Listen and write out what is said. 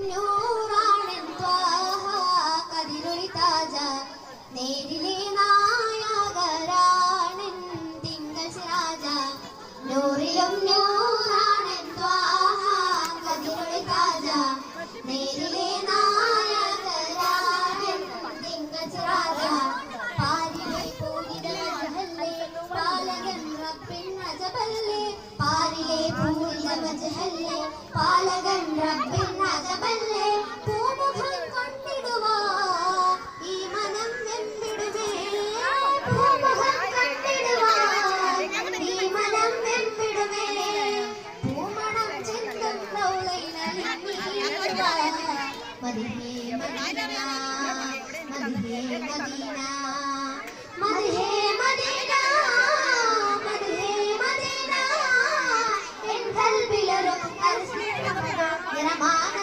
നൂറാണ് ത്വാഹ കതിരൊളി താജ നേരിലെ നായകരാണ് തിങ്കൾ സിറാജ നൂറിലും നൂറാണ് ത്വാഹ കതിരൊളി താജ നേരിലെ നായകരാണ് തിങ്കൾ സിറാജ പാരിലെ പൂരിത വജ്ഹല്ലേ പാലകൻ റബ്ബിൻ അജബല്ലേ പാരിലെ പൂരിത വജ്ഹല്ലേ പാലകൻ റബ്ബിൻ അജബല്ലേ പൂമുഖം കണ്ടിടുവാ ഈ മനം വെമ്പിടുമേ പൂമുഖം കണ്ടിടുവാ ഈ മനം വെമ്പിടുമേ പൂമണം ചിന്തം റൗളയിലലിഞ്ഞിടുവാ മദിഹേ മദീന മദിഹേ മദീന മദിഹേ മദീന മദിഹേ മദീന എൻ ഖൽബിലൊരു നിറമാന